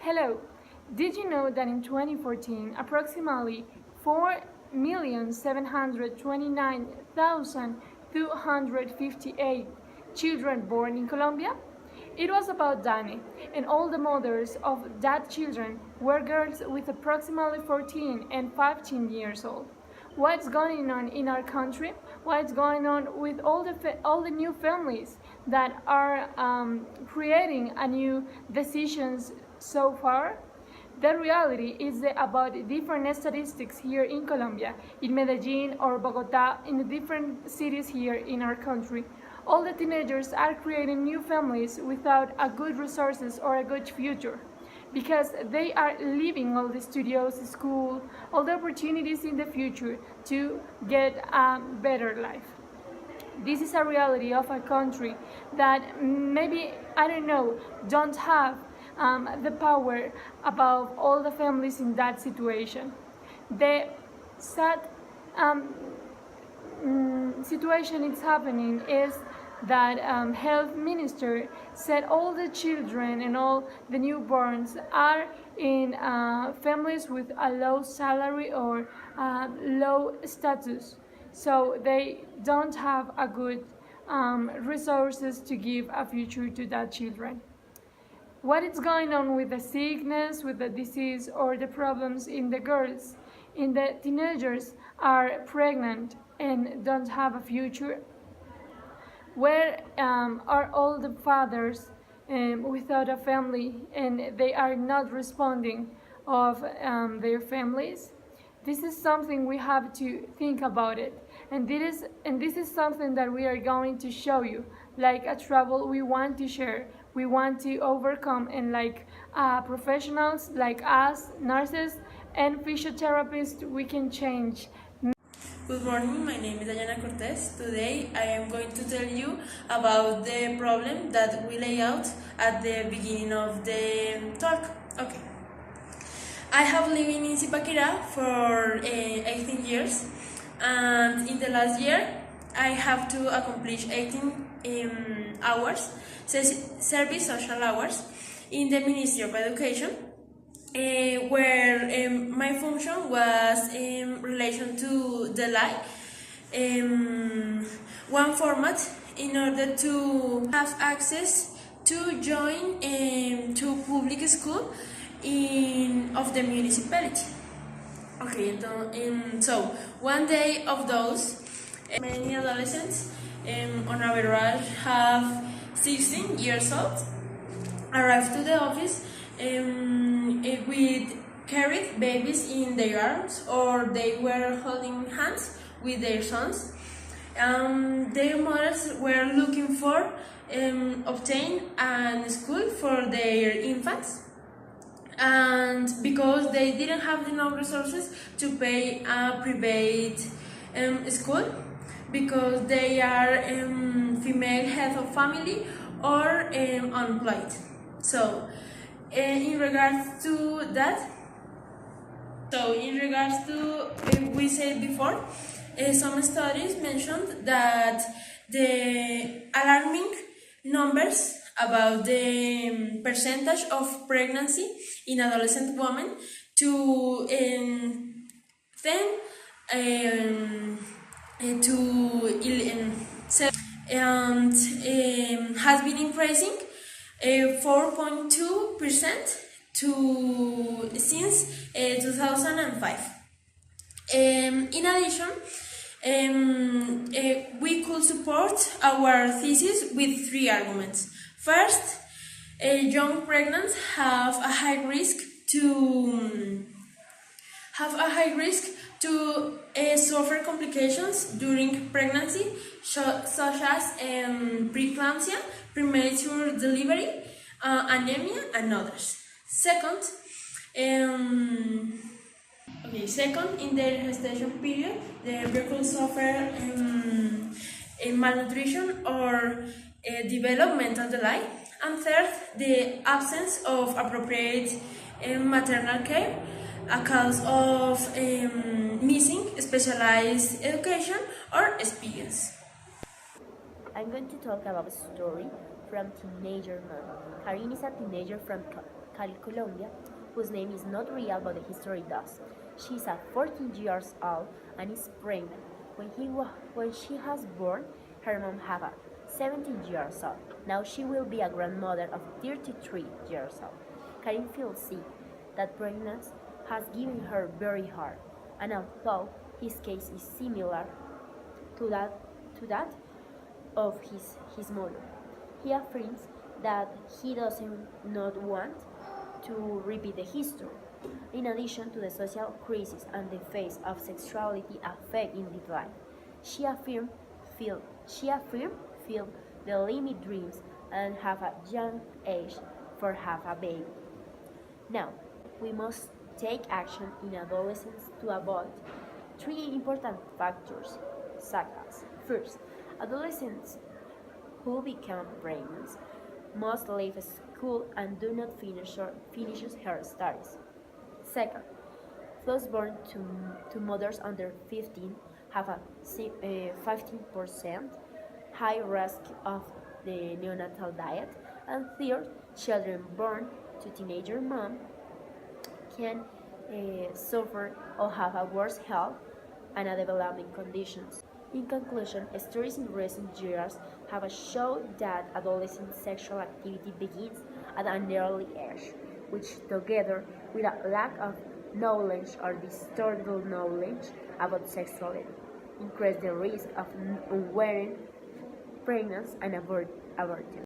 Hello! Did you know that in 2014, approximately 4,729,258 children born in Colombia? It was about Dani, and all the mothers of that children were girls with approximately 14 and 15 years old. What's going on in our country? What's going on with all the new families that are creating a new decisions so far? The reality is about different statistics here in Colombia, in Medellin or Bogota, in the different cities here in our country. All the teenagers are creating new families without a good resources or a good future, because they are leaving all the studios, school, all the opportunities in the future to get a better life. This is a reality of a country that maybe, I don't know, don't have the power above all the families in that situation. The sad situation is happening is that health minister said all the children and all the newborns are in families with a low salary or low status, so they don't have a good resources to give a future to that children. What is going on with the sickness, with the disease, or the problems in the girls, in the teenagers are pregnant and don't have a future? Where are all the fathers without a family and they are not responding of their families? This is something we have to think about it, and this is something that we are going to show you, like a trouble we want to share, we want to overcome, and like professionals like us, nurses and physiotherapists, we can change. Good morning, my name is Dayana Cortez. Today I am going to tell you about the problem that we lay out at the beginning of the talk. Okay. I have lived in Zipaquirá for 18 years, and in the last year I have to accomplish 18 hours, service social hours, in the Ministry of Education, where my function was in relation to the LAI, one format in order to have access to join to public school of the municipality. Okay, so one day of those, many adolescents on average have 16 years old arrived to the office with carried babies in their arms, or they were holding hands with their sons. Their mothers were looking for obtain a school for their infants, and because they didn't have enough resources to pay a private school, because they are female head of family or unemployed. So in regards to that, we said before, some studies mentioned that the alarming numbers about the percentage of pregnancy in adolescent women to 10 to 11, and has been increasing 4.2% to since 2005. In addition, we could support our thesis with 3 arguments. First, young pregnants have a high risk to suffer complications during pregnancy, such as preeclampsia, premature delivery, anemia, and others. Second, in their gestation period, the embryo could suffer malnutrition or developmental delay. And third, the absence of appropriate maternal care, a cause of missing specialized education or experience. I'm going to talk about a story from Teenager Mom. Karin is a teenager from Cali, Colombia, whose name is not real but the history does. She is 14 years old and is pregnant. When she has born, her mom had 17 years old. Now she will be a grandmother of 33 years old. Karim feels sick. That pregnancy has given her very hard, and although his case is similar to that of his mother, he affirms that he doesn't not want to repeat the history. In addition to the social crisis and the phase of sexuality affect in decline, she affirmed feel the limit dreams and have a young age for have a baby. Now, we must take action in adolescence to avoid three important factors, such as first, adolescents who become pregnant must leave school and do not finishes her studies. Second, those born to mothers under 15 have a 15% high risk of the neonatal diet. And third, children born to teenager mom can suffer or have a worse health and a developing conditions. In conclusion, studies in recent years have shown that adolescent sexual activity begins at an early age, which together with a lack of knowledge or distorted knowledge about sexuality increase the risk of unwanted pregnancy and abortion.